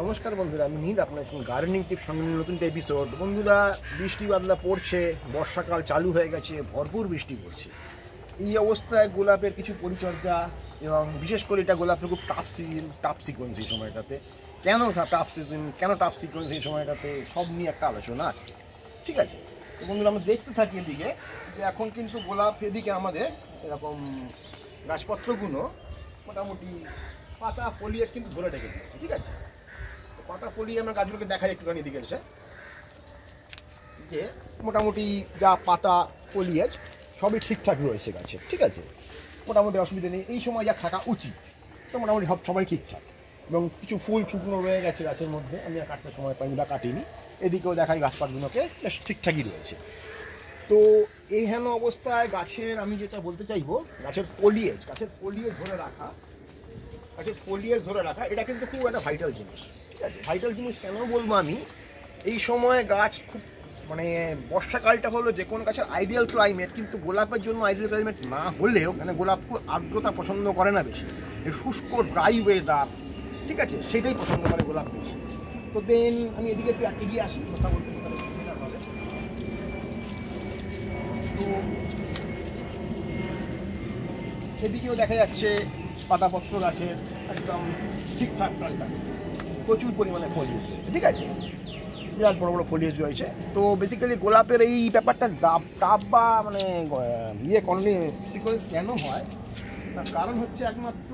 নমস্কার বন্ধুরা, আমি নীল। আপনার গার্ডেনিং টিপ সঙ্গে নতুন একটা এপিসোড। বন্ধুরা, বৃষ্টি বাদলা পড়ছে, বর্ষাকাল চালু হয়ে গেছে, ভরপুর বৃষ্টি পড়ছে। এই অবস্থায় গোলাপের কিছু পরিচর্যা এবং বিশেষ করে এটা গোলাপের খুব টাফ সিকোয়েন্স এই সময়টাতে। কেন টাফ সিকোয়েন্স এই সময়টাতে, সব নিয়ে একটা আলোচনা আজকে। ঠিক আছে, তো বন্ধুরা আমরা দেখতে থাকি এদিকে যে এখন কিন্তু গোলাপ এদিকে আমাদের এরকম গাছপত্রগুলো মোটামুটি পাতা ফলিয়েজ কিন্তু ধরে রেখে দিয়েছে। ঠিক আছে, পাতা ফলিয়ে আমরা গাছগুলোকে দেখাই একটুখানি দিকে এসে যে মোটামুটি যা পাতা ফলিয়েজ সবই ঠিকঠাক রয়েছে গাছে। ঠিক আছে, মোটামুটি অসুবিধা নেই, এই সময় যা থাকা উচিত। তো মোটামুটি সবাই ঠিকঠাক, এবং কিছু ফুল শুকনো রয়ে গেছে গাছের মধ্যে, আমি আর কাটতে সময় পাইনি বা কাটিনি। এদিকেও দেখাই গাছপাতগুলোকে বেশ ঠিকঠাকই রয়েছে। তো এই হেন অবস্থায় গাছের আমি যেটা বলতে চাইবো, গাছের ফলিয়েজ ধরে রাখা এটা কিন্তু খুব একটা ভাইটাল জিনিস। ঠিক আছে, ভাইটাল জিনিস কেন বলবো আমি, এই সময় গাছ খুব বর্ষাকালটা হলো যে কোনো গাছের আইডিয়াল ক্লাইমেট, কিন্তু গোলাপের জন্য আইডিয়াল ক্লাইমেট না হলেও গোলাপ খুব আর্দ্রতা পছন্দ করে না বেশি, শুষ্ক ড্রাই ওয়েদার। ঠিক আছে, সেটাই পছন্দ করে গোলাপ বেশি। তো দেন আমি এদিকে একটু এগিয়ে আসি, কথা বলতে হবে। তো এদিকেও দেখা যাচ্ছে পাতাপত্র গাছের একদম ঠিকঠাক টালটা, প্রচুর পরিমাণে ফলিয়েজ রয়েছে। ঠিক আছে, বিরাট বড় বড় ফলিয়েজ রয়েছে। তো বেসিক্যালি গোলাপের এই ব্যাপারটা ডাব বা সিকোয়েন্স কেন হয়, তার কারণ হচ্ছে একমাত্র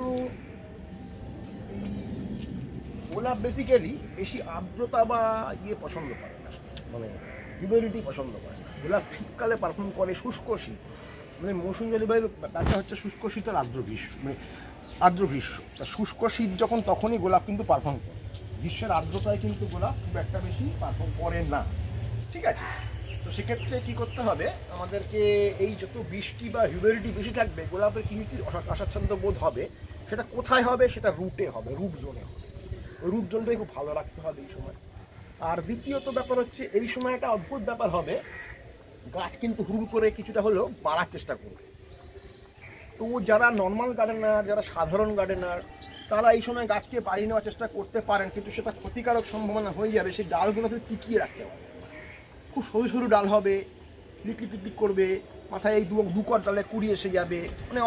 গোলাপ বেসিক্যালি বেশি আর্দ্রতা বা পছন্দ করে না, হিউমিডিটি পছন্দ করে না। গোলাপ শীতকালে পারফর্ম করে শুষ্ক শীত, মৌসুমী জলবায়ুর ব্যাপারটা হচ্ছে শুষ্ক শীত আর আর্দ্র গ্রীষ্ম। শুষ্ক শীত যখন, তখনই গোলাপ কিন্তু পারফর্ম করে। গ্রীষ্মের আর্দ্রতায় কিন্তু গোলাপ খুব একটা বেশি পারফর্ম করে না। ঠিক আছে, তো সেক্ষেত্রে কী করতে হবে আমাদেরকে, এই যত বৃষ্টি বা হিউমিডিটি বেশি থাকবে, গোলাপের কিন্তু অস্বাচ্ছন্দ্য বোধ হবে। সেটা কোথায় হবে? সেটা রুটে হবে, রুট জোনে হবে। ওই রুট জোনটাই খুব ভালো রাখতে হবে এই সময়। আর দ্বিতীয়ত ব্যাপার হচ্ছে, এই সময় একটা অদ্ভুত ব্যাপার হবে, গাছ কিন্তু হুড় করে কিছুটা হলেও বাড়ার চেষ্টা করবে। তো যারা নর্মাল গার্ডেনার, যারা সাধারণ গার্ডেনার, তারা এই সময় গাছকে বাড়িয়ে নেওয়ার চেষ্টা করতে পারেন, কিন্তু সেটা ক্ষতিকারক সম্ভাবনা হয়ে যাবে। সেই ডালগুলোকে টিকিয়ে রাখতে হবে। খুব সরু সরু ডাল হবে, লিকলিক করবে, মাথায় এই দুকর ডালে কুড়ি এসে যাবে,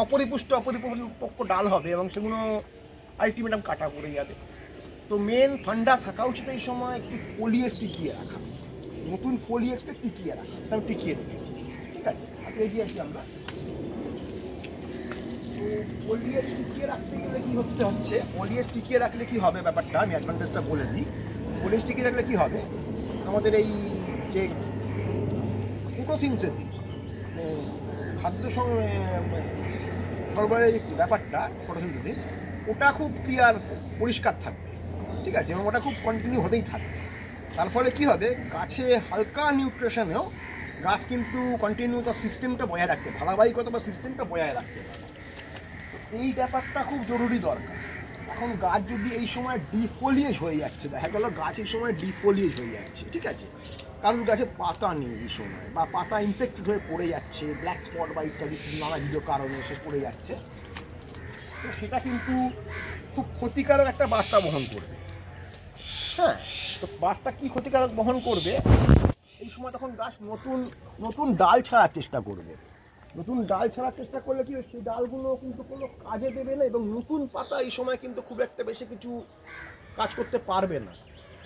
অপরিপক্ক ডাল হবে, এবং সেগুলো আলটিমেটাম কাটা পড়ে যাবে। তো মেন ফান্ডা থাকা উচিত এই সময় একটু ফলিয়েজ টিকিয়ে রাখা, নতুন ফলিয়েজকে টিকিয়ে রাখা। সেটা আমি টিকিয়ে রেখেছি। ঠিক আছে, এগিয়ে আসি আমরা। তো ফলিয়েজ টিকিয়ে রাখতে গেলে কী হচ্ছে, ফলিয়েজ টিকিয়ে রাখলে কী হবে ব্যাপারটা আমি অ্যাডভান্টেজটা বলে দিই। ফলিয়েজ টিকিয়ে রাখলে কী হবে, আমাদের এই যে ফটোসিনথেসিস, খাদ্য সরবরাহের ব্যাপারটা, ফটোসিনথেসিস, ওটা খুব ক্লিয়ার পরিষ্কার থাকবে। ঠিক আছে, এবং ওটা খুব কন্টিনিউ হতেই থাকবে। তার ফলে কী হবে, গাছে হালকা নিউট্রিশনেও গাছ কিন্তু কন্টিনিউ তার সিস্টেমটা বজায় রাখতে, ধারাবাহিকতা বা সিস্টেমটা বজায় রাখতে পারে। এই ব্যাপারটা খুব জরুরি দরকার। এখন গাছ যদি এই সময় ডিফোলিয়েজ হয়ে যাচ্ছে, দেখা গেল গাছ এই সময় ডিফোলিয়েজ হয়ে যাচ্ছে, ঠিক আছে, কারণ গাছে পাতা নেই এই সময়, বা পাতা ইনফেক্টেড হয়ে পড়ে যাচ্ছে, ব্ল্যাক স্পট বা ইত্যাদি নানাবিধ কারণে এসে পড়ে যাচ্ছে, তো সেটা কিন্তু খুব ক্ষতিকারক একটা বার্তা বহন করবে। হ্যাঁ, তো বার্তা কি ক্ষতিকারক বহন করবে, এই সময় তখন গাছ নতুন ডাল ছাড়ার চেষ্টা করবে। নতুন ডাল ছাড়ার চেষ্টা করলে কি, সেই ডালগুলো কিন্তু কোনো কাজে দেবে না, এবং নতুন পাতা এই সময় কিন্তু খুব একটা বেশি কিছু কাজ করতে পারবে না।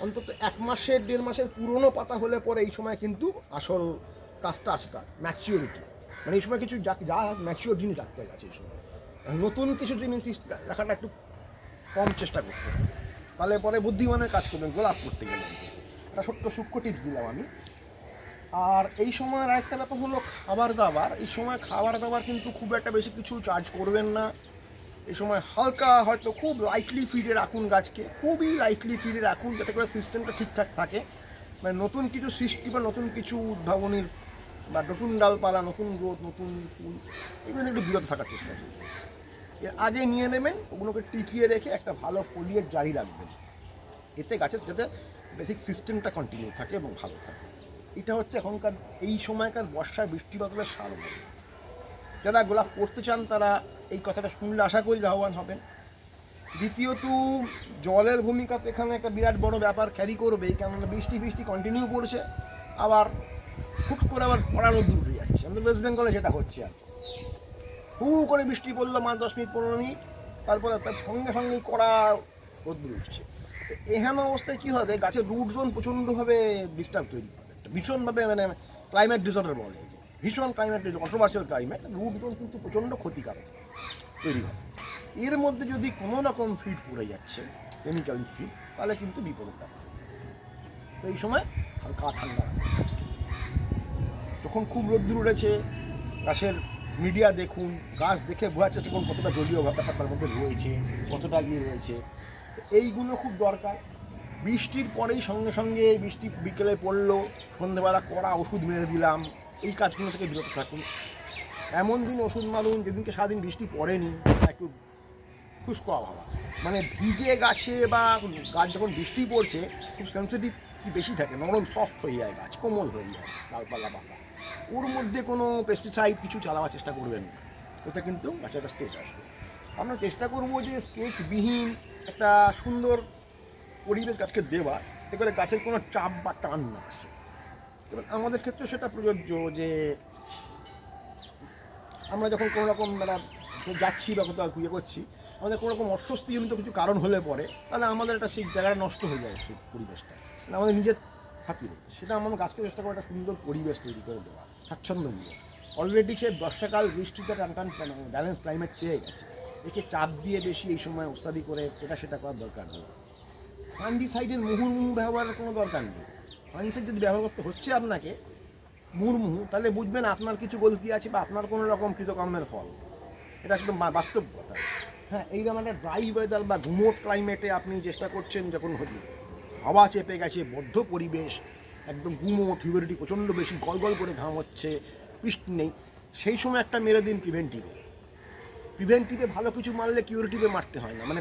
অন্তত 1 মাসের 1.5 মাসের পুরনো পাতা হলে পরে এই সময় কিন্তু আসল কাজটা আসতে, ম্যাচিওরিটি, এই সময় কিছু যা ম্যাচিওর জিনিস রাখতে গেছে এই সময়। নতুন কিছু জিনিস রাখাটা একটু কম চেষ্টা করতে হবে, তাহলে পরে বুদ্ধিমানের কাজ করবেন গোলাপ করতে গেলে। একটা ছোট্ট সূক্ষ্ম টিপস দিলাম আমি। আর এই সময় আরেকটা ব্যাপার হলো খাবার দাবার। এই সময় খাবার দাবার কিন্তু খুব একটা বেশি কিছু চার্জ করবেন না। এই সময় হালকা, হয়তো খুব লাইটলি ফিডে রাখুন গাছকে, খুবই লাইটলি ফিডে রাখুন, যাতে করে সিস্টেমটা ঠিকঠাক থাকে। নতুন কিছু সৃষ্টি বা নতুন কিছু উদ্ভাবনীর বা নতুন ডালপালা, নতুন গ্রোথ, নতুন ফুল, এগুলো একটু বিরত থাকার চেষ্টা করুন। এর আগে নিয়ে নেবেন, ওগুলোকে টিকিয়ে রেখে একটা ভালো ফলিয়েজ জারি রাখবেন, এতে গাছের যাতে বেসিক সিস্টেমটা কন্টিনিউ থাকে এবং ভালো থাকে। এটা হচ্ছে এখনকার এই সময়কার বর্ষায় বৃষ্টিপাতের সারমর্ম। যারা গোলাপ করতে চান তারা এই কথাটা শুনলে আশা করি লাভবান হবেন। দ্বিতীয়ত জলের ভূমিকা তো এখানে একটা বিরাট বড় ব্যাপার ক্যারি করবেই, কেননা বৃষ্টি কন্টিনিউ পড়ছে, আবার হুট করে আবার কড়া রোদ্দুর উঠে যাচ্ছে। আমাদের ওয়েস্ট বেঙ্গলে যেটা হচ্ছে আর হু করে বৃষ্টি পড়লো 5-10 মিনিট 15 মিনিট, তারপরে তার সঙ্গে সঙ্গেই কড়া রোদ্দুর উঠছে। এখানে অবস্থায় কী হবে, গাছের রুট জোন প্রচণ্ডভাবে ডিস্টার্ব তৈরি করে, একটা ভীষণভাবে মানে ক্লাইমেট ডিসঅর্ডার বলে, ভীষণ climate controversial climate, root zone কিন্তু প্রচণ্ড ক্ষতিকারক তৈরি হয়। এর মধ্যে যদি কোনো রকম ফিড পড়ে যাচ্ছে কেমিক্যাল ফিড, তাহলে কিন্তু বিপদের ব্যাপার। তো এই সময় হালকা ঠান্ডা যখন খুব রোদ্দুর উঠেছে, গাছের মিডিয়া দেখুন, গাছ দেখে বোঝা যাচ্ছে কোন কতটা জলীয় ব্যাপার তার মধ্যে রয়েছে, কতটা গিয়ে রয়েছে, এইগুলো খুব দরকার। বৃষ্টির পরেই সঙ্গে সঙ্গে বৃষ্টি বিকেলে পড়লো, সন্ধ্যেবেলা কড়া ওষুধ মেরে দিলাম, এই কাজগুলো থেকে বিরত থাকুন। এমন দিন ওষুধ মারুন যেদিনকে সারাদিন বৃষ্টি পড়েনি, একটু শুষ্ক আবহাওয়া, মানে ভিজে গাছে বা গাছ যখন বৃষ্টি পড়ছে খুব সেন্সিটিভ বেশি থাকে, নরম সফট হয়ে যায়, গাছ কোমল হয়ে যায়, ডালপালা পাতা, ওর মধ্যে কোনো পেস্টিসাইড কিছু চালাবার চেষ্টা করবেন না, ওতে কিন্তু গাছের একটা স্টেজ আসবে। আমরা চেষ্টা করবো যে স্কেচবিহীন একটা সুন্দর পরিবেশ গাছকে দেওয়া, এতে করে গাছের কোনো চাপ বা টান না আসে। এবার আমাদের ক্ষেত্রে সেটা প্রযোজ্য যে আমরা যখন কোনো রকম মানে যাচ্ছি বা কোথাও ইয়ে করছি, আমাদের কোনো রকম অস্বস্তিজনিত কিছু কারণ হলে পরে, তাহলে আমাদের একটা সেই জায়গাটা নষ্ট হয়ে যায়, সেই পরিবেশটা মানে আমাদের নিজের খাতিরে, সেটা আমরা গাছকে চেষ্টা করে একটা সুন্দর পরিবেশ তৈরি করে দেওয়া স্বাচ্ছন্দ্যমূলক। অলরেডি সে বর্ষাকাল বৃষ্টিতে টান ব্যালেন্স ক্লাইমেট পেয়ে গেছে, একে চাপ দিয়ে বেশি এই সময় ওস্তাদি করে এটা সেটা করার দরকার নেই। ফাঙ্গিসাইডের মুহুর্মুহু ব্যবহারের কোনো দরকার নেই। ফাঙ্গিসাইড যদি ব্যবহার করতে হচ্ছে আপনাকে মুহুর্মুহু, তাহলে বুঝবেন আপনার কিছু গলতি আছে বা আপনার কোনো রকম কৃতকর্মের ফল, এটা একদম বাস্তব কথা। হ্যাঁ, এইরকম একটা ড্রাই ওয়েদার বা গুমোট ক্লাইমেটে আপনি চেষ্টা করছেন, যখন হাওয়া চেপে গেছে, বদ্ধ পরিবেশ, একদম গুমোট, হিউমিডিটি প্রচণ্ড বেশি, গল করে ঘাম হচ্ছে, বৃষ্টি নেই, সেই সময় একটা মেরে দিন প্রিভেন্টিভে ভালো কিছু মারলে কিউরেটিভে মারতে হয় না, মানে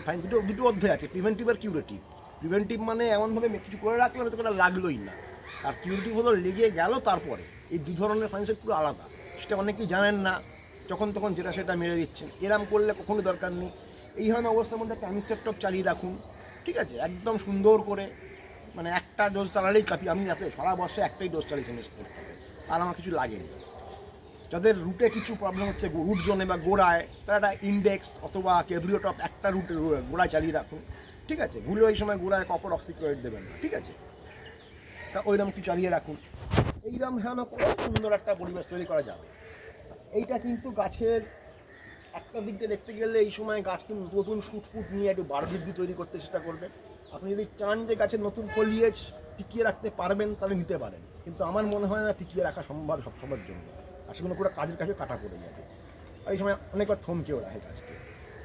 দুটো অধ্যায় আছে, প্রিভেন্টিভ আর কিউরেটিভ। প্রিভেন্টিভ মানে এমনভাবে কিছু করে রাখলে হয়তো ওটা লাগলোই না, আর কিউরেটিভ হলো লেগে গেল তারপরে। এই দু ধরনের ফাইন্যান্সের পুরো আলাদা, সেটা অনেকেই জানেন না, যখন তখন যেটা সেটা মেরে দিচ্ছেন, এরম করলে কখনোই দরকার নেই। এই ধরনের অবস্থার মধ্যে একটা অ্যামিস্টেপটপ চালিয়ে রাখুন, ঠিক আছে, একদম সুন্দর করে, মানে একটা ডোজ চালালেই কাপি। আমি আপনি সারা বর্ষে একটাই ডোজ চালিয়েছি অ্যামিস্টেপটপে, আর আমার কিছু লাগেনি। যাদের রুটে কিছু প্রবলেম হচ্ছে, রুট জোনে বা গোড়ায়, তারা একটা ইন্ডেক্স অথবা কেব্রিওটপ একটা রুটে গোড়ায় চালিয়ে রাখুন, ঠিক আছে। ভুলে ওই সময় গোড়ায় কপার অক্সিক্লোরাইড দেবেন না, ঠিক আছে, তা ওইরকম কিছু চালিয়ে রাখুন। এইরকম হেন করে সুন্দর একটা পরিবেশ তৈরি করা যাবে। এইটা কিন্তু গাছের একটা দিক দিয়ে দেখতে গেলে এই সময় গাছ কিন্তু নতুন ফুট নিয়ে একটু বাড়বৃদ্ধি তৈরি করতে চেষ্টা করবে। আপনি যদি চান যে গাছের নতুন ফলিয়েজ টিকিয়ে রাখতে পারবেন, তাহলে নিতে পারেন, কিন্তু আমার মনে হয় না টিকিয়ে রাখা সম্ভব সবসময়ের জন্য, আর সেগুলো পুরো কাজের কাছে কাটা পড়ে যাবে, আর এই সময় অনেকবার থমকেও রাখে গাছকে।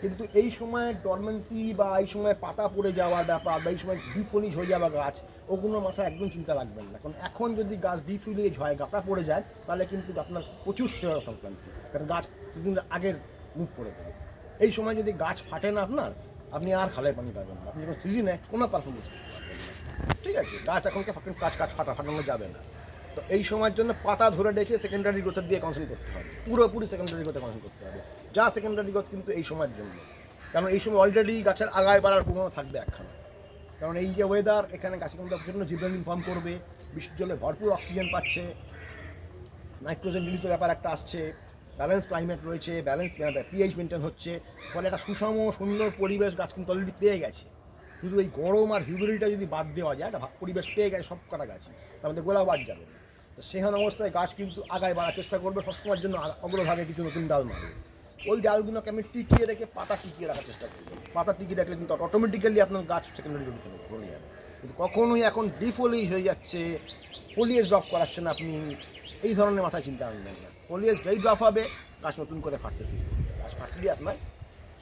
কিন্তু এই সময় ডরমেন্সি বা এই সময় পাতা পড়ে যাওয়ার ব্যাপার বা এই সময় ডিফলিজ হয়ে যাওয়া গাছ, ওগুলো মাথায় একদম চিন্তা রাখবেন না, কারণ এখন যদি গাছ ডিফলিজ হয়, গাঁটা পড়ে যায়, তাহলে কিন্তু আপনার প্রচুর সেরা সংক্রান্তি, কারণ গাছ সিজনের আগের মুখ করে দেবে। এই সময় যদি গাছ ফাটে না আপনার, আপনি আর খালে পানি পাবেন না, আপনি যখন সিজনে কোনো পারফরমেন্স করতে পারবেন না, ঠিক আছে। গাছ এখনকে ফাটানো যাবে না। তো এই সময়ের জন্য পাতা ধরে রেখে সেকেন্ডারি গ্রোথের দিয়ে কনসেন্ট্রেট করতে হবে, পুরোপুরি সেকেন্ডারি গ্রোথে কনসেন্ট্রেট করতে হবে, যা সেকেন্ডারি গ্রোথ কিন্তু এই সময়ের জন্য, কারণ এই সময় অলরেডি গাছের আগায় বাড়ার পূর্ণ থাকবে একখানা, কারণ এই যে ওয়েদার, এখানে গাছের কিন্তু জন্য জিব্রেলিন ফর্ম করবে, বৃষ্টির জলে ভরপুর অক্সিজেন পাচ্ছে, নাইট্রোজেন জনিত ব্যাপার একটা আসছে, ব্যালেন্স ক্লাইমেট রয়েছে, ব্যালেন্স পিএইচ মেনটেন হচ্ছে, ফলে একটা সুষম সুন্দর পরিবেশ গাছ কিন্তু অলরেডি পেয়ে গেছে। শুধু এই গরম আর হিউমিডিটিটা যদি বাদ দেওয়া যায়, একটা পরিবেশ পেয়ে গেছে সব কটা গাছই, তার মধ্যে গোলাও বাদ যাবে না। তো সেখানে অবস্থায় গাছ কিন্তু আগায় বাড়ার চেষ্টা করবে, সবসময়ের জন্য অগ্রভাগে কিছু নতুন ডাল মারবে, ওই ডালগুলোকে আমি টিকিয়ে রেখে পাতা টিকিয়ে রাখার চেষ্টা করবো। পাতা টিকিয়ে রাখলে কিন্তু অটোমেটিক্যালি আপনার গাছ সেকেন্ডারি গ্রোথে চলে যাবে। কিন্তু কখনোই এখন ডিফলিজ হয়ে যাচ্ছে, ফলিয়েজ ড্রপ করাচ্ছেন আপনি, এই ধরনের মাথায় চিন্তা আনবেন না। ফলিয়েজ যেই ড্রপ হবে, গাছ নতুন করে ফাটতে ফিরবে, গাছ ফাটলে আপনার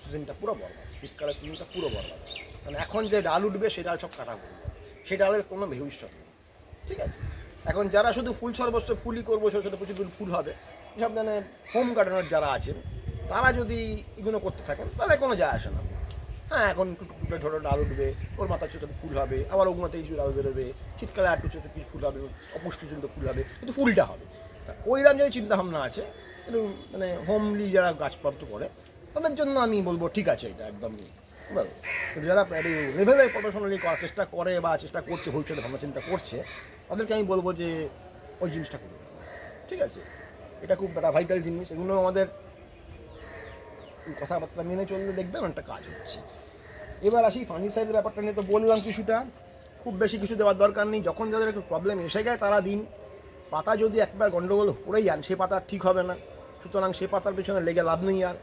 সিজনটা পুরো বরবাদ, শীতকালের সিজনটা পুরো বরবাদ, কারণ এখন যে ডাল উঠবে সেই ডাল সব কাটা পড়ে যাবে, সেই ডালের কোনো ভবিষ্যৎ নেই, ঠিক আছে। এখন যারা শুধু ফুল সর্বস্ব ফুলই করবো, ছোটো ছোটো প্রচুর ফুল হবে, সব মানে হোম গার্ডেনার যারা আছেন, তারা যদি এগুলো করতে থাকেন তাহলে কোনো যায় আসে না। হ্যাঁ, এখন টুকটুকে ছোটো ডাল উঠবে, ওর মাথায় ছোটো ফুল হবে, আবার ওগুলোতে কিছু ডাল বেরোবে, শীতকালে আর একটু ছোটো কিছু ফুল হবে, অপুষ্টিজনিত ফুল হবে, কিন্তু ফুলটা হবে। ওইরকম যদি চিন্তাভাবনা আছে, একটু মানে হোমলি যারা গাছপাত করে, তাদের জন্য আমি বলবো ঠিক আছে, এটা একদম যারা লেভেলে প্রফেশনালি করার চেষ্টা করে বা চেষ্টা করছে, ভবিষ্যতে ভাবনা চিন্তা করছে, তাদেরকে আমি বলবো যে ওই জিনিসটা করবে, ঠিক আছে? এটা খুব একটা ভাইটাল জিনিস। এগুলো আমাদের কথাবার্তা মেনে চললে দেখবেন অনেকটা কাজ হচ্ছে। এবার আসি ফার্নিচারের ব্যাপারটা নিয়ে তো বললাম কিছুটা, খুব বেশি কিছু দেওয়ার দরকার নেই। যখন যাদের একটু প্রবলেম এসে যায় তারা দিন। পাতা যদি একবার গন্ডগোল পড়ে যান, সে পাতা ঠিক হবে না, সুতরাং সে পাতার পিছনে লেগে লাভ নেই। আর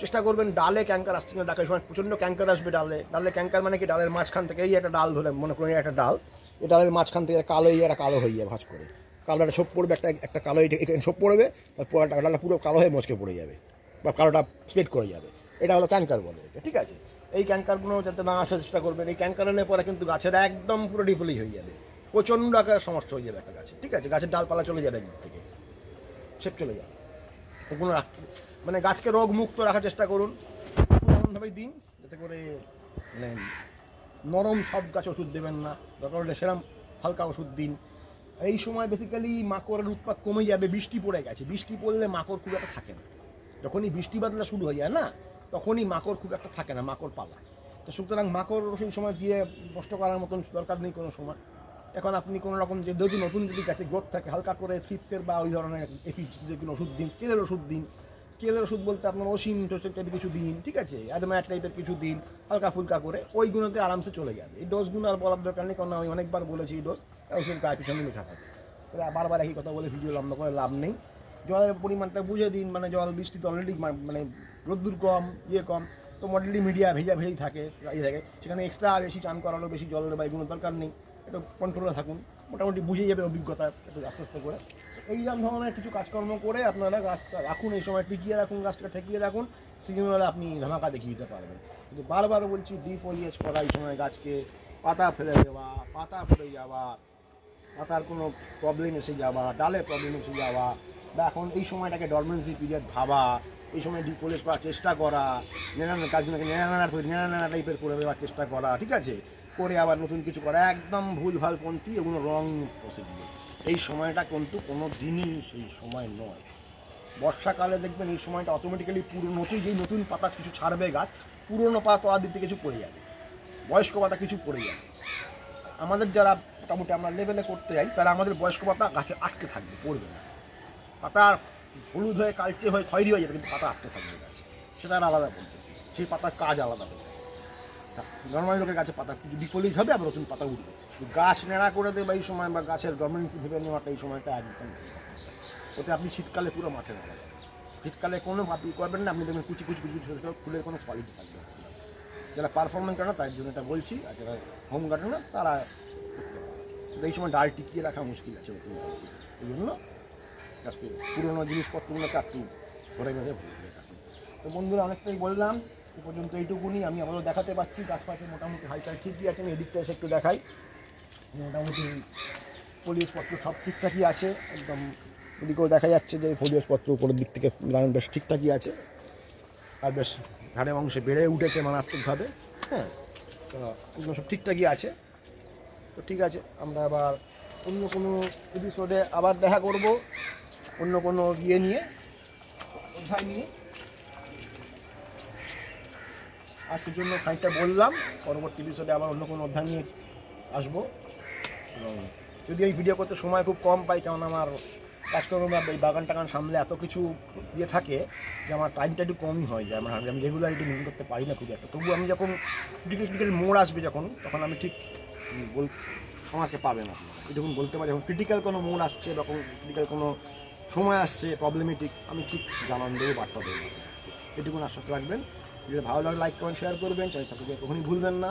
চেষ্টা করবেন ডালে ক্যাঙ্কার আসছে না, ডাকার সময় প্রচণ্ড ক্যাঙ্কার আসবে ডালে ক্যাঙ্কার মানে কি, ডালের মাঝখান থেকে এই একটা ডাল ধরে মনে করেন একটা ডাল, এই ডালের মাঝখান থেকে কালো একটা কালো হয়ে যায়, ভাঁজ করে কালো একটা ছোপ পড়বে, একটা কালো এখানে ছোপ পড়বে, তারপর ডালটা পুরো কালো হয়ে মচকে পড়ে যাবে বা কালোটা স্প্রেড করে যাবে, এটা হলো ক্যাঙ্কার বলে এটা, ঠিক আছে? এই ক্যাঙ্কারগুলো যাতে না আসার চেষ্টা করবেন। এই ক্যাঙ্কার এনে পরে কিন্তু গাছের একদম পুরো ডিফলি হয়ে যাবে, প্রচণ্ড আকারের সমস্যা হয়ে যাবে একটা গাছে, ঠিক আছে? গাছের ডালপালা চলে যাবে একদিক থেকে, শেপ চলে যাবে। ওগুলো রাখতে মানে গাছকে রোগ মুক্ত রাখার চেষ্টা করুন, এমনভাবেই দিন যাতে করে মানে নরম সব গাছে ওষুধ দেবেন না, দরকার হলে সেরকম হালকা ওষুধ দিন। এই সময় বেসিক্যালি মাকড়ের উৎপাত কমে যাবে, বৃষ্টি পড়ে গেছে, বৃষ্টি পড়লে মাকড় খুব একটা থাকে না। যখনই বৃষ্টি বাদলা শুরু হয়ে যায় না, তখনই মাকড় খুব একটা থাকে না, মাকড় পালা। তো সুতরাং মাকড় সেই সময় দিয়ে নষ্ট করার মতন দরকার নেই কোনো সময়। এখন আপনি কোনো রকম যে যদি নতুন যদি গাছে গ্রোথ থাকে, হালকা করে থ্রিপসের বা ওই ধরনের এফিডের ওষুধ দিন, স্কেলের ওষুধ দিন। স্কেলের ওষুধ বলতে আপনার ওসিন টাইপের কিছু দিন, ঠিক আছে? অ্যাডোম্যাট টাইপের কিছু দিন, হালকা ফুলকা করে, ওইগুলোতে আরামসে চলে যাবে। এই ডোজগুলো আর বলার দরকার নেই, কারণ আমি অনেকবার বলেছি এই ডোজ ওষুধ গায়ে পিছনে লেখা থাকে। বারবার একই কথা বলে ভিডিও লম্বা করে লাভ নেই। জলের পরিমাণটা বুঝে দিন, মানে জল বৃষ্টি তো অলরেডি মানে রোদ্দুর কম, কম, তো মডেলি মিডিয়া ভেজেই থাকে, সেখানে এক্সট্রা বেশি চান করানো, বেশি জল দেওয়া এগুলো দরকার নেই। একটু কন্ট্রোলে থাকুন, মোটামুটি বুঝে যাবে অভিজ্ঞতা, একটু আস্তে আস্তে করে এইরকম ধরনের কিছু কাজকর্ম করে আপনারা গাছটা রাখুন, এই সময় টিকিয়ে রাখুন, গাছটা ঠেকিয়ে রাখুন, সিজনালে আপনি ধামাকা দেখিয়ে দিতে পারবেন। কিন্তু বারবার বলছি ডিফোলিয়েজ করা, এই সময় গাছকে পাতা ফেলে দেওয়া, পাতা ফেলে যাওয়া, পাতার কোনো প্রবলেম এসে যাওয়া, ডালে প্রবলেম এসে যাওয়া, বা এখন এই সময়টাকে ডরমেন্সি পিরিয়ড ভাবা, এই সময় ডিফোলিয়েজ করার চেষ্টা করা, গাছগুলোকে নেড়া টাইপের করে দেওয়ার চেষ্টা করা, ঠিক আছে? করে আবার নতুন কিছু করা, একদম ভুলভাল পন্থী, এগুলো রং প্রসিডিওর। এই সময়টা কিন্তু কোনো দিনই সেই সময় নয়। বর্ষাকালে দেখবেন এই সময়টা অটোমেটিক্যালি পুরনো যেই নতুন পাতা কিছু ছাড়বে গাছ, পুরনো পাতা তোয়ার দিক থেকে কিছু পড়ে যাবে, বয়স্ক পাতা কিছু পড়ে যাবে। আমাদের যারা মোটামুটি আমরা লেভেলে করতে যাই, তারা আমাদের বয়স্ক পাতা গাছে আটকে থাকবে, পড়বে না। পাতা হলুদ হয়ে কালচে হয়ে খয়েরি হয়ে যাবে, কিন্তু পাতা আটকে থাকবে গাছে, সেটা আলাদা বলতে, সেই পাতার কাজ আলাদা হয়ে যাবে। নর্মালি লোকের গাছে পাতা কিছু ডিফলিয়েজ হবে, আবার নতুন পাতা উঠবে। গাছ নেড়া করে দেবে এই সময়, বা গাছের ডরমেন্সি ভেবে নেওয়াটা এই সময়টা একদম, ওতে আপনি শীতকালে পুরো মাঠে নেওয়া যাবে। শীতকালে কোনো আপনি করবেন না, আপনি দেখবেন কুচি কুচি কুচি ছোটো ছোটো ফুলের কোনো কোয়ালিটি থাকবে। যারা পারফরমেন্স করে না তার জন্য এটা বলছি, আর যারা হোম গার্ডেন না তারা এই সময় ডাল টিকিয়ে রাখা মুশকিল আছে নতুন, এই জন্য গাছকে পুরোনো জিনিসপত্রগুলোকে একটু ঘরে ঘরে ভুলে রাখুন। তো বন্ধুরা, অনেকটাই বললাম, এ পর্যন্ত এইটুকুনি। আমি আবারও দেখাতে পাচ্ছি গাছপাশে মোটামুটি হালচাল ঠিকই আছে। আমি এদিকটা এসে একটু দেখাই, মোটামুটি ফলিয়েজপত্র সব ঠিকঠাকই আছে, একদম এদিকেও দেখা যাচ্ছে যে ফলিয়েজপত্র উপরের দিক থেকে বেশ ঠিকঠাকই আছে, আর বেশ ঘাড়ে অংশে বেড়ে উঠেছে মারাত্মকভাবে। হ্যাঁ, তো এগুলো সব ঠিকঠাকই আছে। তো ঠিক আছে, আমরা আবার অন্য কোনো এপিসোডে আবার দেখা করব, অন্য কোনো নিয়ে, অধ্যায় নিয়ে। আজকের জন্য খানিকটা বললাম, পরবর্তী এপিসোডে আবার অন্য কোনো অধ্যায় নিয়ে আসবো। এবং যদি এই ভিডিও করতে সময় খুব কম পাই, কারণ আমার কাজকর্ম বা এই বাগান টাগান সামলে এত কিছু থাকে যে আমার টাইমটা একটু কমই হয়ে যায়, আমি রেগুলারিটি মেনটেন করতে পারি না খুব একটা। তবু আমি যখন ক্রিটিক্যাল মোড় আসবে তখন আমি ঠিক আমাকে পাবে না, এটুকুন বলতে পারি। যখন ক্রিটিক্যাল কোনো মোড় আসছে, যখন ক্রিটিক্যাল কোনো সময় আসছে প্রবলেমেটিক, আমি ঠিক জানান দেবো, বার্তা দেবো। এটুকুন আশ্বাস রাখবেন। যদি ভালো লাগে লাইক কমেন্ট শেয়ার করবেন, চ্যানেল সাবস্ক্রাইব কখনই ভুলবেন না।